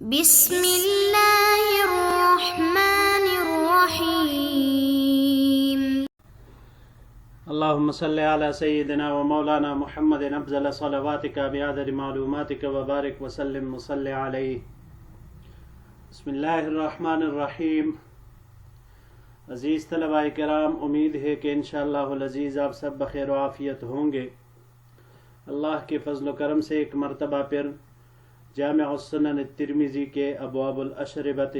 بسم اللہ الرحمن الرحیم اللهم صل على سيدنا ومولانا محمد افضل صلواتك بعدد معلوماتك وبارك وسلم وصل عليه. بسم اللہ الرحمن الرحیم. عزیز طلباء کرام، امید ہے کہ انشاءاللہ العزیز آپ سب بخیر و عافیت ہوں گے. اللہ کے فضل و کرم سے ایک مرتبہ پھر جامع السنن الترمذی کے ابواب الاشربۃ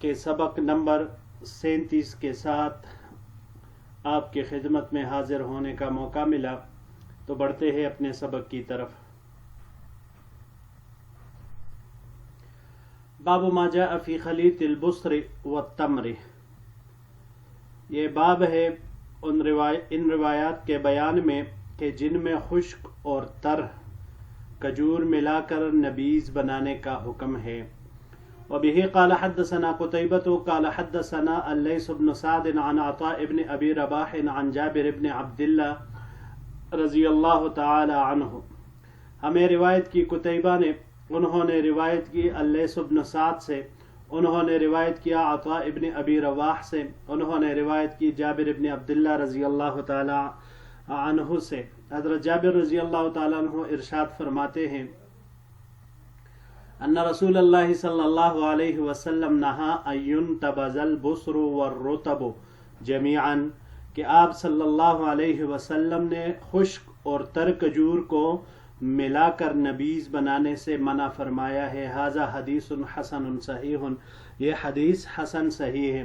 کے سبق نمبر 37 کے ساتھ آپ کی خدمت میں حاضر ہونے کا موقع ملا، تو بڑھتے ہیں اپنے سبق کی طرف. باب ما جاء فی خلیط البصر والتمر. یہ باب ہے ان روایات کے بیان میں کہ جن میں خشک اور تر کھجور ملا کر نبیذ بنانے کا حکم ہے. وبه قال حدثنا قتيبة قال حدثنا الليث بن سعد عن عطاء بن ابي رباح عن جابر بن عبد الله رضی اللہ تعالی عنہ. ہمیں روایت کی قتیبہ نے، انہوں نے روایت کی الليث بن سعد سے، انہوں نے روایت کیا عطاء ابن ابی رواح سے، انہوں نے روایت کی جابر ابن عبداللہ رضی اللہ تعالی عنہ سے. حضرت جابر رضی اللہ تعالی عنہ ارشاد فرماتے ہیں ان رسول اللہ صلی اللہ علیہ وسلم نہا ان ينتبذ البصر والرطب جميعا، کہ آپ صلی اللہ علیہ وسلم نے خشک اور تر کھجور کو ملا کر نبیذ بنانے سے منع فرمایا ہے. ھذا حدیث حسن صحیح، یہ حدیث حسن صحیح ہے.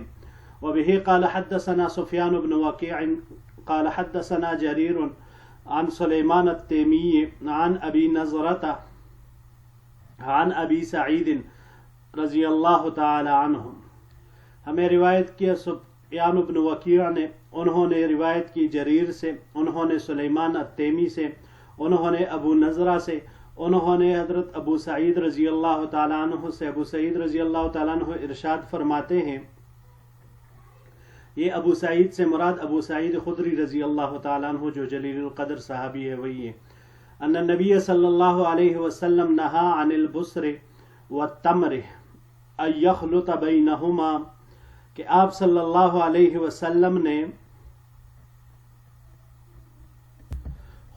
وبه قال حدثنا سفیان بن وکیع قال حدثنا جریر عن سلیمان التیمی عن ابی نضرۃ عن ابی سعید رضی اللہ تعالی عنہ. ہمیں روایت کیا سفیان بن وکیع نے، انہوں نے روایت کی جریر سے، انہوں نے سلیمان التیمی سے، انہوں نے ابو نضرہ سے، انہوں نے حضرت ابو سعید رضی اللہ تعالی عنہ سے. ابو سعید رضی اللہ تعالی عنہ ارشاد فرماتے ہیں، یہ ابو سعید سے مراد ابو سعید خدری رضی اللہ تعالی عنہ جو جلیل القدر صحابی ہے وہی ہے. ان النبی صلی اللہ علیہ وسلم نہا عن البصر والتمر ان یخلط بینہما، کہ آپ صلی اللہ علیہ وسلم نے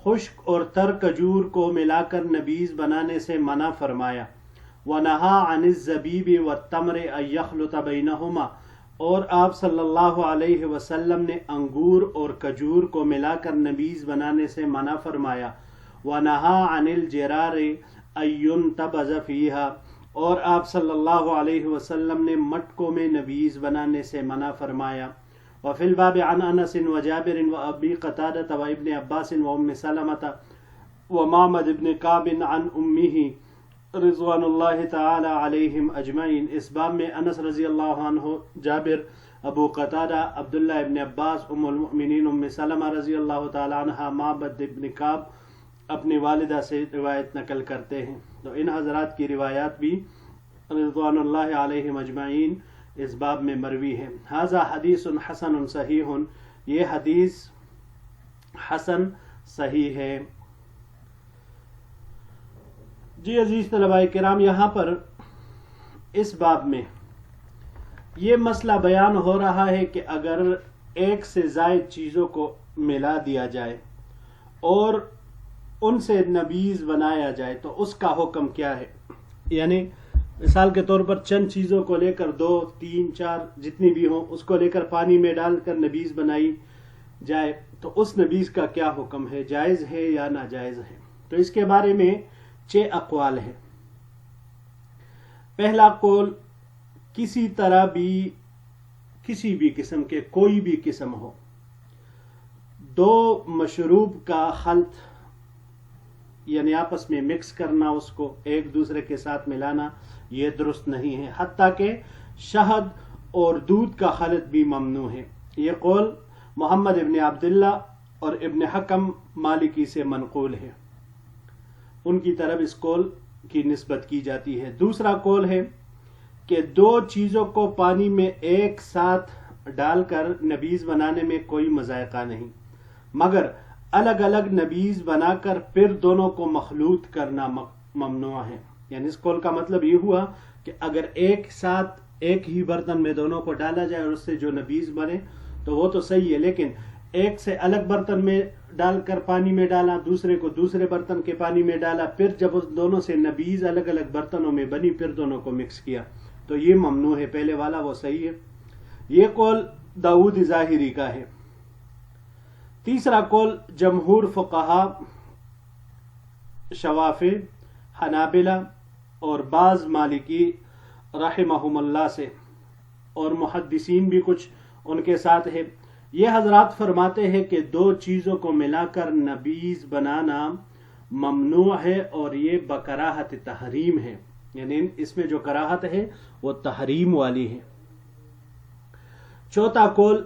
خشک اور تر کھجور کو ملا کر نبیذ بنانے سے منع فرمایا. ونہا عن الزبیب والتمر ان یخلط بینہما، اور آپ صلی اللہ علیہ وسلم نے انگور اور کھجور کو ملا کر نبیذ بنانے سے منع فرمایا. وَنَهَا عَنِ الْجِرَارِ أَن يُنْتَبَذَ فِيهَا، اور آپ صلی اللہ علیہ وسلم نے مٹکوں میں نبیذ بنانے سے منع فرمایا. وفي الباب عن انس وجابر وابي قتادة وابن عباس وام سلمة ومعبد بن كعب عن امه رضوان اللہ تعالی علیہم اجمعین. اس باب میں انس رضی اللہ عنہ، جابر، ابو قتادہ، عبداللہ ابن عباس، ام المؤمنین ام سلمہ رضی اللہ تعالی عنہ، معبد ابن کعب اپنی والدہ سے روایت نقل کرتے ہیں. تو ان حضرات کی روایات بھی رضوان اللہ علیہم اجمعین اس باب میں مروی ہے. ھذا حدیث حسن صحیح، یہ حدیث حسن صحیح ہے. جی عزیز طلباء کرام، یہاں پر اس باب میں یہ مسئلہ بیان ہو رہا ہے کہ اگر ایک سے زائد چیزوں کو ملا دیا جائے اور ان سے نبیذ بنایا جائے تو اس کا حکم کیا ہے. یعنی مثال کے طور پر چند چیزوں کو لے کر 2 3 4 جتنی بھی ہوں اس کو لے کر پانی میں ڈال کر نبیذ بنائی جائے تو اس نبیذ کا کیا حکم ہے، جائز ہے یا ناجائز ہے. تو اس کے بارے میں 6 اقوال ہیں. پہلا قول، کسی طرح بھی کسی بھی قسم کے کوئی بھی قسم ہو، 2 مشروب کا خلط یعنی آپس میں مکس کرنا، اس کو ایک دوسرے کے ساتھ ملانا، یہ درست نہیں ہے. حتیٰ کہ شہد اور دودھ کا خلط بھی ممنوع ہے. یہ قول محمد ابن عبداللہ اور ابن حکم مالکی سے منقول ہے، ان کی طرف اس قول کی نسبت کی جاتی ہے. دوسرا قول ہے کہ 2 چیزوں کو پانی میں ایک ساتھ ڈال کر نبیذ بنانے میں کوئی مذائقہ نہیں، مگر الگ الگ نبیذ بنا کر پھر دونوں کو مخلوط کرنا ممنوع ہے. یعنی اس قول کا مطلب یہ ہوا کہ اگر ایک ساتھ ایک ہی برتن میں دونوں کو ڈالا جائے اور اس سے جو نبیذ بنے تو وہ تو صحیح ہے، لیکن ایک سے الگ برتن میں ڈال کر پانی میں ڈالا، دوسرے کو دوسرے برتن کے پانی میں ڈالا، پھر جب اس دونوں سے نبیذ الگ الگ برتنوں میں بنی پھر دونوں کو مکس کیا، تو یہ ممنوع ہے، پہلے والا وہ صحیح ہے۔ یہ قول داؤد ظاہری کا ہے۔ تیسرا قول جمہور فقہا، شوافی، حنابلہ اور بعض مالکی رحمہم اللہ سے اور محدثین بھی کچھ ان کے ساتھ ہے۔ یہ حضرات فرماتے ہیں کہ دو چیزوں کو ملا کر نبیذ بنانا ممنوع ہے اور یہ بکراہت تحریم ہے، یعنی اس میں جو کراہت ہے وہ تحریم والی ہے۔ چوتھا قول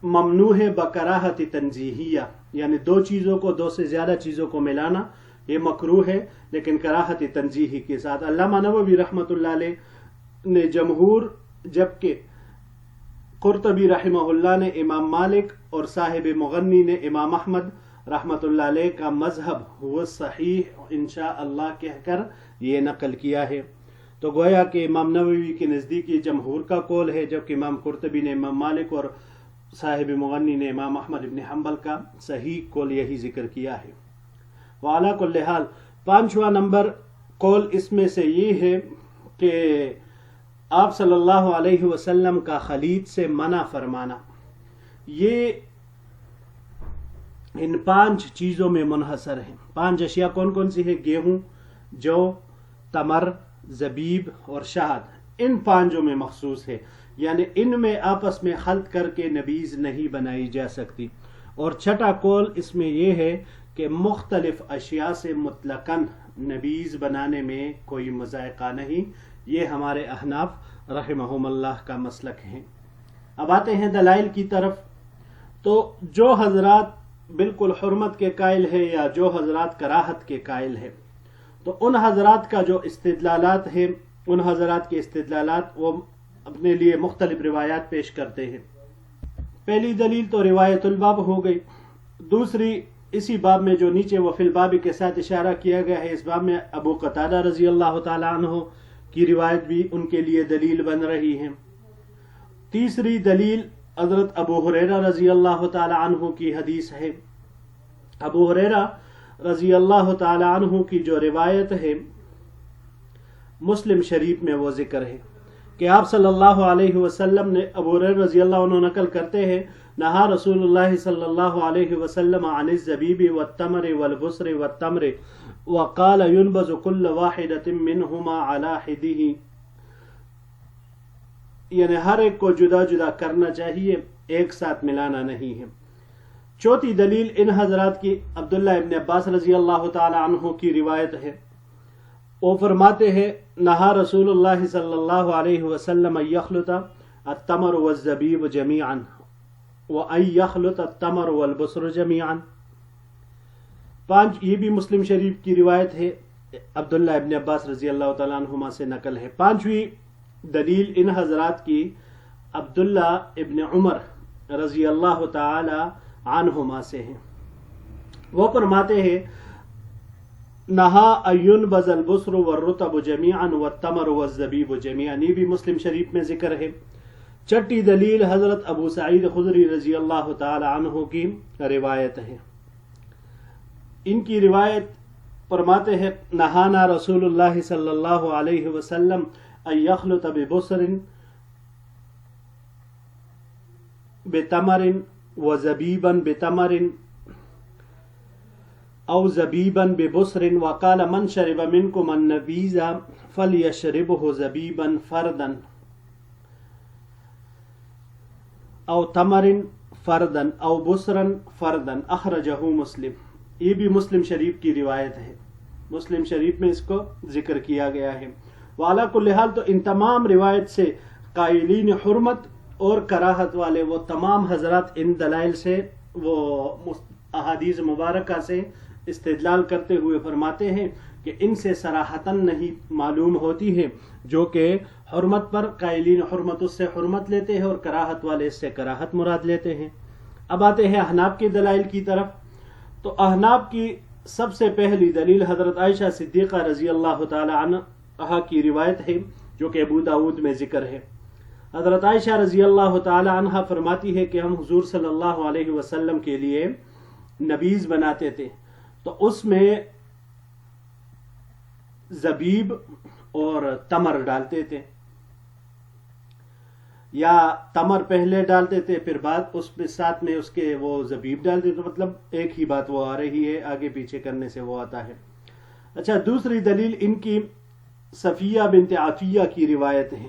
ممنوع ہے بکراہت تنزیہیہ، یعنی دو چیزوں کو، دو سے زیادہ چیزوں کو ملانا یہ مکروہ ہے لیکن کراہت تنزیہی کے ساتھ۔ علامہ نووی رحمۃ اللہ علیہ نے جمہور، جبکہ قرطبی رحمہ اللہ نے امام مالک اور صاحب مغنی نے امام احمد رحمۃ اللہ علیہ کا مذہب ہوا صحیح انشاءاللہ کہہ کر یہ نقل کیا ہے۔ تو گویا کہ امام نووی کے نزدیک یہ جمہور کا قول ہے، جبکہ امام قرطبی نے امام مالک اور صاحب مغنی نے امام احمد ابن حنبل کا صحیح قول یہی ذکر کیا ہے۔ وعلیٰ کل حال پانچواں نمبر قول اس میں سے یہ ہے کہ آپ صلی اللہ علیہ وسلم کا خلید سے منع فرمانا، یہ ان 5 چیزوں میں منحصر ہے۔ 5 اشیاء کون کون سی ہے؟ گیہوں، جو، تمر، زبیب اور شہد، ان 5 میں مخصوص ہے، یعنی ان میں آپس میں خلط کر کے نبیذ نہیں بنائی جا سکتی۔ اور چھٹا قول اس میں یہ ہے کہ مختلف اشیاء سے مطلقاً نبیذ بنانے میں کوئی مذائقہ نہیں، یہ ہمارے احناف رحمہم اللہ کا مسلک ہے۔ اب آتے ہیں دلائل کی طرف۔ تو جو حضرات بالکل حرمت کے قائل ہے یا جو حضرات کراہت کے قائل ہے، تو ان حضرات کا جو استدلالات ہیں، ان حضرات کے استدلالات وہ اپنے لیے مختلف روایات پیش کرتے ہیں۔ پہلی دلیل تو روایت الباب ہو گئی، دوسری اسی باب میں جو نیچے وفی الباب کے ساتھ اشارہ کیا گیا ہے، اس باب میں ابو قتادہ رضی اللہ تعالی عنہ کی روایت بھی ان کے لیے دلیل بن رہی ہے۔ تیسری دلیل حضرت ابو ہریرہ رضی اللہ تعالی عنہ کی حدیث ہے۔ ابو ہریرہ رضی اللہ تعالی عنہ کی جو روایت ہے مسلم شریف میں وہ ذکر ہے کہ آپ صلی اللہ علیہ وسلم نے، ابو ہریرہ رضی اللہ عنہ نقل کرتے ہیں، نہا رسول اللہ صلی اللہ علیہ وسلم عن الزبیب والتمر والبصر والتمر وقال ينبذ كل واحدة منهما على حده، یعنی ہر ایک کو جدا جدا کرنا چاہیے، ایک ساتھ ملانا نہیں ہے۔ چوتھی دلیل ان حضرات کی عبداللہ ابن عباس رضی اللہ تعالی عنہ کی روایت ہے، وہ فرماتے ہیں نہا رسول اللہ صلی اللہ علیہ وسلم ان يخلط التمر والزبیب جميعا وان يخلط التمر والبصر جميعا۔ 5 یہ بھی مسلم شریف کی روایت ہے، عبداللہ ابن عباس رضی اللہ تعالیٰ عنہما سے نقل ہے۔ 5ویں دلیل ان حضرات کی عبداللہ ابن عمر رضی اللہ تعالی عنہما سے ہے، وہ فرماتے ہیں نہا ان ينبذ البصر والرطب جميعا والتمر والزبیب جميعا، یہ بھی مسلم شریف میں ذکر ہے۔ چھٹی دلیل حضرت ابو سعید خدری رضی اللہ تعالی عنہ کی روایت ہے۔ ان کی روایت فرماتے ہیں نہانا رسول اللہ صلی اللہ علیہ وسلم ان يخلط ببصر بتمر وزبیبا بتمر او زبیبا ببصر وقال من شرب منکم النبیذ فلیشربه زبیبا فردا او تمر فردا او بصرا فردا، اخرجہ مسلم۔ یہ بھی مسلم شریف کی روایت ہے، مسلم شریف میں اس کو ذکر کیا گیا ہے۔ وعلیٰ کل حال تو ان تمام روایت سے قائلین حرمت اور کراہت والے وہ تمام حضرات ان دلائل سے، وہ احادیث مبارکہ سے استدلال کرتے ہوئے فرماتے ہیں کہ ان سے صراحتاً نہیں معلوم ہوتی ہے، جو کہ حرمت پر قائلین حرمت اس سے حرمت لیتے ہیں اور کراہت والے اس سے کراہت مراد لیتے ہیں۔ اب آتے ہیں احناف کے دلائل کی طرف۔ تو احناف کی سب سے پہلی دلیل حضرت عائشہ صدیقہ رضی اللہ تعالی عنہا کی روایت ہے جو کہ ابو داود میں ذکر ہے۔ حضرت عائشہ رضی اللہ تعالی عنہا فرماتی ہے کہ ہم حضور صلی اللہ علیہ وسلم کے لیے نبیذ بناتے تھے تو اس میں زبیب اور تمر ڈالتے تھے، یا تمر پہلے ڈالتے تھے پھر بعد اس میں ساتھ میں اس کے وہ زبیب ڈالتے تھے، مطلب ایک ہی بات وہ آ رہی ہے، آگے پیچھے کرنے سے وہ آتا ہے۔ اچھا، دوسری دلیل ان کی صفیہ بنت عفیہ کی روایت ہے،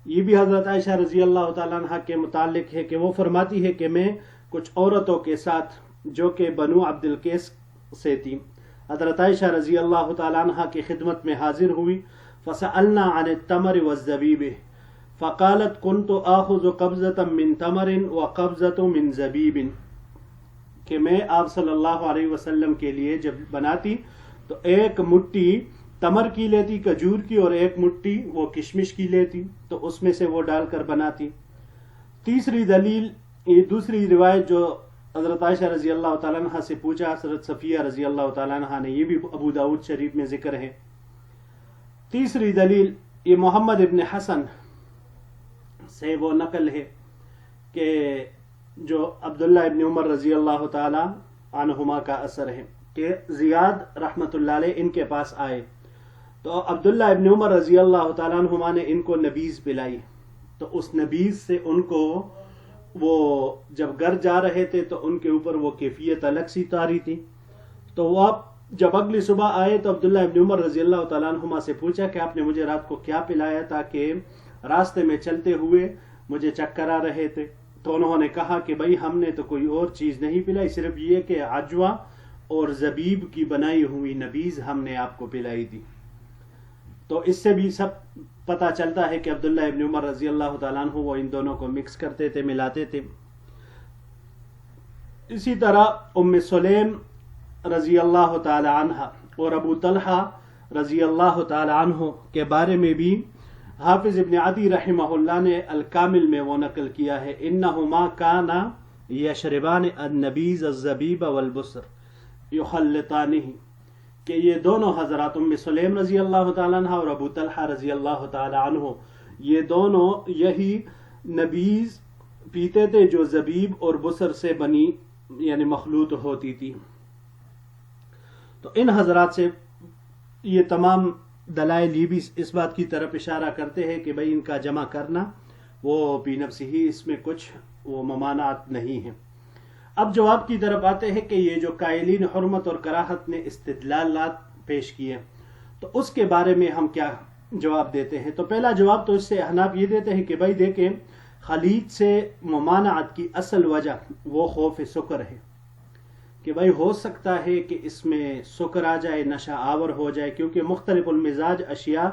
یہ بھی حضرت عائشہ رضی اللہ تعالیٰ عنہ کے متعلق ہے کہ وہ فرماتی ہے کہ میں کچھ عورتوں کے ساتھ جو کہ بنو عبد القیس سے تھی، حضرت عائشہ رضی اللہ تعالیٰ عنہ کی خدمت میں حاضر ہوئی، فسألنا عن التمر والزبیب فقالت كنت آخذ قبضة من تمر وقبضة من زبیب، کہ میں آپ صلی اللہ علیہ وسلم کے لیے جب بناتی تو ایک مٹھی تمر کی لیتی، کھجور کی، اور ایک مٹھی وہ کشمش کی لیتی، تو اس میں سے وہ ڈال کر بناتی۔ تیسری دلیل، یہ دوسری روایت جو حضرت عائشہ رضی اللہ تعالیٰ عنہ سے پوچھا حضرت صفیہ رضی اللہ تعالیٰ عنہ نے، یہ بھی ابو داود شریف میں ذکر ہے۔ تیسری دلیل یہ محمد ابن حسن سے وہ نقل ہے کہ جو عبداللہ ابن عمر رضی اللہ تعالی عنہما کا اثر ہے کہ زیاد رحمت اللہ علیہ ان کے پاس آئے تو عبداللہ ابن عمر رضی اللہ تعالیٰ عنہما نے ان کو نبیذ پلائی، تو اس نبیذ سے ان کو وہ جب گھر جا رہے تھے تو ان کے اوپر وہ کیفیت الگ سی طاری تھی، تو وہ جب اگلی صبح آئے تو عبداللہ ابن عمر رضی اللہ تعالیٰ عنہما سے پوچھا کہ آپ نے مجھے رات کو کیا پلایا تھا کہ راستے میں چلتے ہوئے مجھے چکر آ رہے تھے؟ تو انہوں نے کہا کہ بھائی ہم نے تو کوئی اور چیز نہیں پلائی، صرف یہ کہ عجوہ اور زبیب کی بنائی ہوئی نبیذ ہم نے آپ کو پلائی تھی۔ تو اس سے بھی سب پتہ چلتا ہے کہ عبداللہ ابن عمر رضی اللہ تعالیٰ عنہ وہ ان دونوں کو مکس کرتے تھے، ملاتے تھے۔ اسی طرح ام سلیم رضی اللہ تعالی عنہ اور ابو طلحہ رضی اللہ تعالی عنہ کے بارے میں بھی حافظ ابن عدی رحمہ اللہ نے الکامل میں وہ نقل کیا ہے، انہما کانا یشربان النبیذ الزبیب والبصر یخلطانہ، کہ یہ دونوں حضرات ام سلیم رضی اللہ تعالی عنہ اور ابو طلحہ رضی اللہ تعالی عنہ یہ دونوں یہی نبیذ پیتے تھے جو زبیب اور بصر سے بنی یعنی مخلوط ہوتی تھی۔ تو ان حضرات سے یہ تمام دلائل یہ بھی اس بات کی طرف اشارہ کرتے ہیں کہ بھئی ان کا جمع کرنا وہ بی نفسی ہی، اس میں کچھ وہ ممانعات نہیں ہیں۔ اب جواب کی طرف آتے ہیں کہ یہ جو قائلین حرمت اور کراہت نے استدلالات پیش کیے تو اس کے بارے میں ہم کیا جواب دیتے ہیں؟ تو پہلا جواب تو اس سے احناف یہ دیتے ہیں کہ بھائی دیکھیں، خلید سے ممانعت کی اصل وجہ وہ خوف سکر ہے کہ بھائی ہو سکتا ہے کہ اس میں سکر آ جائے، نشہ آور ہو جائے، کیونکہ مختلف المزاج اشیاء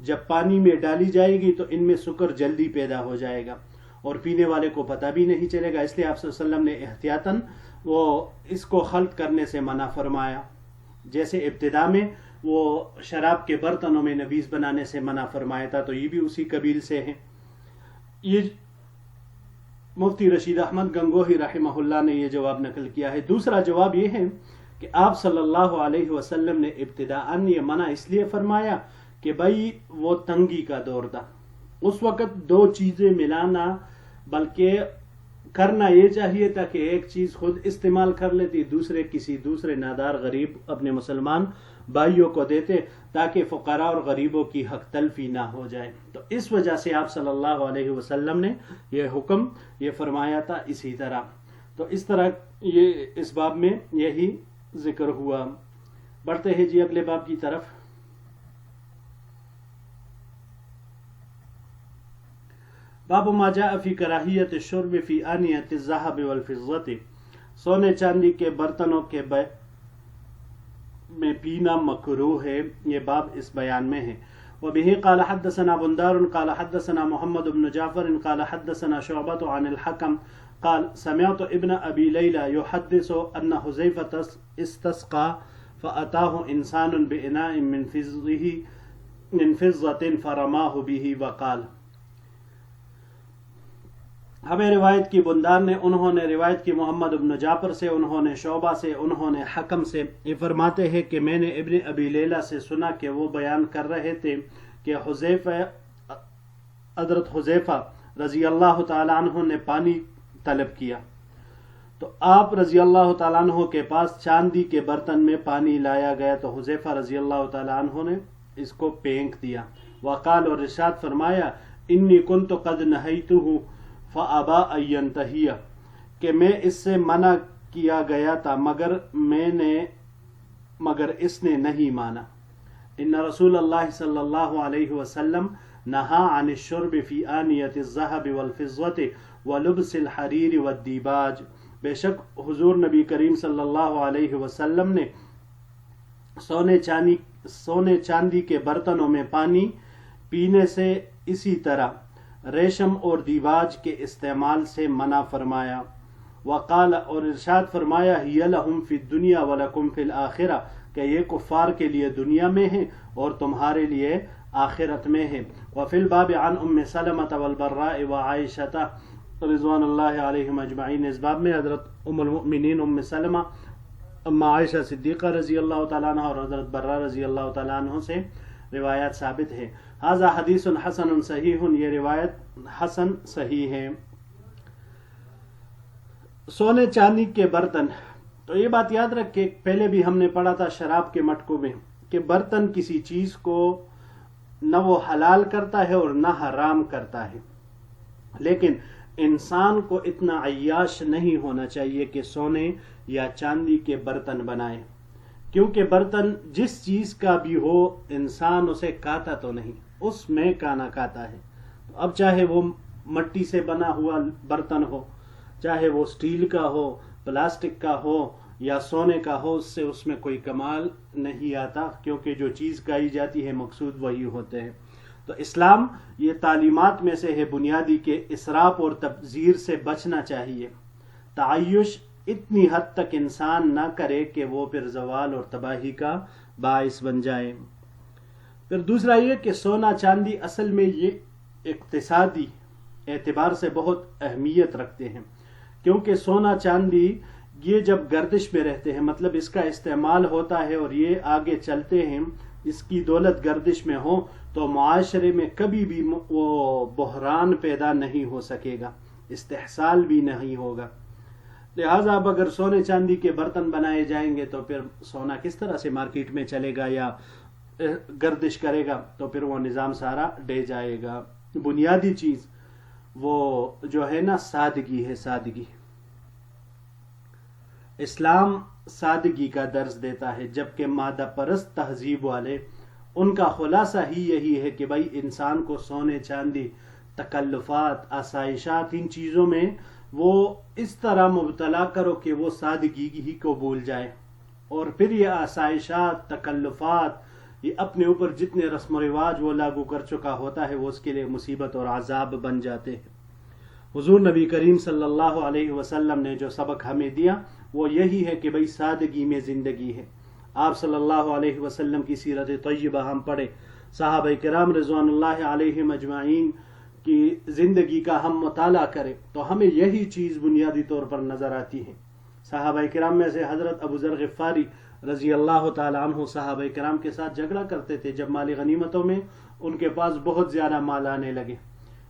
جب پانی میں ڈالی جائے گی تو ان میں سکر جلدی پیدا ہو جائے گا اور پینے والے کو پتہ بھی نہیں چلے گا، اس لیے آپ صلی اللہ علیہ وسلم نے احتیاطاً وہ اس کو خلط کرنے سے منع فرمایا، جیسے ابتدا میں وہ شراب کے برتنوں میں نبیذ بنانے سے منع فرمایا تھا، تو یہ بھی اسی قبیل سے ہیں۔ یہ مفتی رشید احمد گنگوہی رحمہ اللہ نے یہ جواب نقل کیا ہے۔ دوسرا جواب یہ ہے کہ آپ صلی اللہ علیہ وسلم نے ابتداءً یہ منع اس لیے فرمایا کہ بھائی وہ تنگی کا دور تھا، اس وقت دو چیزیں ملانا بلکہ کرنا یہ چاہیے تھا کہ ایک چیز خود استعمال کر لیتی، دوسرے کسی دوسرے نادار غریب اپنے مسلمان بھائیوں کو دیتے تاکہ فقراء اور غریبوں کی حق تلفی نہ ہو جائے، تو اس وجہ سے آپ صلی اللہ علیہ وسلم نے یہ حکم یہ فرمایا تھا۔ اسی طرح تو اس طرح یہ اس باب میں یہی ذکر ہوا۔ بڑھتے ہیں جی اگلے باب کی طرف۔ باب ما جاء فی کراہیت الشرب فی آنیۃ الذہب والفضۃ، سونے چاندی کے برتنوں کے میں پینا مکروہ ہے، یہ باب اس بیان میں ہے۔ وبه قال حدثنا بندار قال حدثنا محمد بن جعفر قال حدثنا شعبة عن الحكم قال سمعت ابن ابي ليلى يحدث ان حذيفة استسقى فأتاه انسان بإناء من فضة فرماه به وقال، ہمیں روایت کی بندار نے، انہوں نے روایت کی محمد بن جعفر سے، انہوں نے شعبہ سے، انہوں نے حکم سے، یہ فرماتے ہیں کہ میں نے ابن ابی لیلہ سے سنا کہ وہ بیان کر رہے تھے کہ حضرت حذیفہ رضی اللہ تعالیٰ عنہ نے پانی طلب کیا تو آپ رضی اللہ تعالیٰ عنہ کے پاس چاندی کے برتن میں پانی لایا گیا تو حذیفہ رضی اللہ تعالیٰ عنہ نے اس کو پھینک دیا. وقال، اور ارشاد فرمایا، انی کنت قد نہیتہ فابا ان ینتہی، کہ میں اس سے منع کیا گیا تھا مگر اس نے نہیں مانا. ان رسول اللہ صلی اللہ علیہ وسلم نہا عن الشرب فی آنیت الذہب والفضة ولبس الحریر والدیباج، بے شک حضور نبی کریم صلی اللہ علیہ وسلم نے سونے چاندی کے برتنوں میں پانی پینے سے، اسی طرح ریشم اور دیباج کے استعمال سے منع فرمایا. وقال، اور ارشاد فرمایا، ہی لہم فی الدنیا ولکم فی الآخرہ، کہ یہ کفار کے لیے دنیا میں ہیں اور تمہارے لیے آخرت میں ہیں. وفی الباب عن ام سلمۃ والبراء وعائشۃ رضوان اللہ علیہم اجمعین، اس باب میں حضرت ام المؤمنین ام سلمہ، ام عائشہ صدیقہ رضی اللہ تعالیٰ عنہ اور حضرت برا رضی اللہ تعالیٰ عنہ سے روایات ثابت ہے. ھذا حدیث حسن صحیح، یہ روایت حسن صحیح ہے. سونے چاندی کے برتن، تو یہ بات یاد رکھ کہ پہلے بھی ہم نے پڑھا تھا شراب کے مٹکوں میں کہ برتن کسی چیز کو نہ وہ حلال کرتا ہے اور نہ حرام کرتا ہے، لیکن انسان کو اتنا عیاش نہیں ہونا چاہیے کہ سونے یا چاندی کے برتن بنائے، کیونکہ برتن جس چیز کا بھی ہو انسان اسے کاتا تو نہیں، اس میں کانا کاتا ہے. اب چاہے وہ مٹی سے بنا ہوا برتن ہو، چاہے وہ سٹیل کا ہو، پلاسٹک کا ہو یا سونے کا ہو، اس میں کوئی کمال نہیں آتا، کیونکہ جو چیز کھائی جاتی ہے مقصود وہی ہوتے ہیں. تو اسلام یہ تعلیمات میں سے ہے بنیادی کہ اسراف اور تبذیر سے بچنا چاہیے، تعیش اتنی حد تک انسان نہ کرے کہ وہ پھر زوال اور تباہی کا باعث بن جائے. پھر دوسرا یہ کہ سونا چاندی اصل میں یہ اقتصادی اعتبار سے بہت اہمیت رکھتے ہیں، کیونکہ سونا چاندی یہ جب گردش میں رہتے ہیں، مطلب اس کا استعمال ہوتا ہے اور یہ آگے چلتے ہیں، اس کی دولت گردش میں ہو تو معاشرے میں کبھی بھی وہ بحران پیدا نہیں ہو سکے گا، استحصال بھی نہیں ہوگا. لہٰذا اب اگر سونے چاندی کے برتن بنائے جائیں گے تو پھر سونا کس طرح سے مارکیٹ میں چلے گا یا گردش کرے گا، تو پھر وہ نظام سارا ڈے جائے گا. بنیادی چیز وہ جو ہے نا سادگی ہے، سادگی. اسلام سادگی کا درس دیتا ہے، جبکہ مادہ پرست تہذیب والے ان کا خلاصہ ہی یہی ہے کہ بھائی انسان کو سونے چاندی، تکلفات، آسائشات، ان چیزوں میں وہ اس طرح مبتلا کرو کہ وہ سادگی ہی کو بھول جائے، اور پھر یہ آسائشات، تکلفات، یہ اپنے اوپر جتنے رسم و رواج وہ لاگو کر چکا ہوتا ہے وہ اس کے لیے مصیبت اور عذاب بن جاتے ہیں. حضور نبی کریم صلی اللہ علیہ وسلم نے جو سبق ہمیں دیا وہ یہی ہے کہ بھئی سادگی میں زندگی ہے. آپ صلی اللہ علیہ وسلم کی سیرت طیبہ ہم پڑھے، صحابہ کرام رضوان اللہ علیہم اجمعین کی زندگی کا ہم مطالعہ کریں تو ہمیں یہی چیز بنیادی طور پر نظر آتی ہے. صحابہ کرام میں سے حضرت ابو ذر غفاری رضی اللہ تعالی عنہ صحابہ کرام کے ساتھ جھگڑا کرتے تھے جب مال غنیمتوں میں ان کے پاس بہت زیادہ مال آنے لگے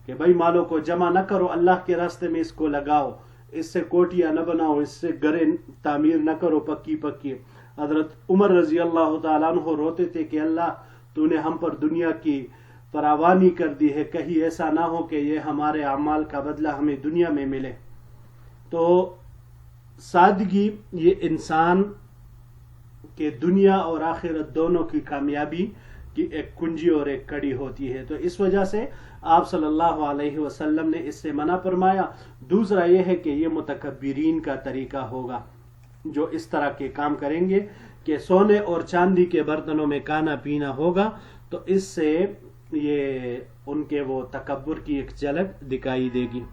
کہ بھائی مالوں کو جمع نہ کرو، اللہ کے راستے میں اس کو لگاؤ، اس سے کوٹیاں نہ بناؤ، اس سے گھریں تعمیر نہ کرو پکی پکی. حضرت عمر رضی اللہ تعالیٰ عنہ روتے تھے کہ اللہ تو نے ہم پر دنیا کی فراوانی کر دی ہے، کہیں ایسا نہ ہو کہ یہ ہمارے اعمال کا بدلہ ہمیں دنیا میں ملے. تو سادگی یہ انسان کے دنیا اور آخرت دونوں کی کامیابی کی ایک کنجی اور ایک کڑی ہوتی ہے. تو اس وجہ سے آپ صلی اللہ علیہ وسلم نے اس سے منع فرمایا. دوسرا یہ ہے کہ یہ متکبرین کا طریقہ ہوگا جو اس طرح کے کام کریں گے کہ سونے اور چاندی کے برتنوں میں کھانا پینا ہوگا، تو اس سے یہ ان کے وہ تکبر کی ایک جھلک دکھائی دے گی.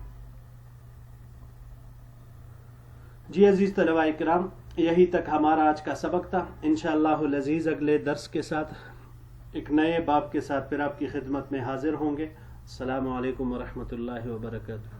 جی عزیز طلباء کرام، یہی تک ہمارا آج کا سبق تھا. انشاءاللہ العزیز اگلے درس کے ساتھ ایک نئے باب کے ساتھ پھر آپ کی خدمت میں حاضر ہوں گے. السلام علیکم ورحمۃ اللہ وبرکاتہ.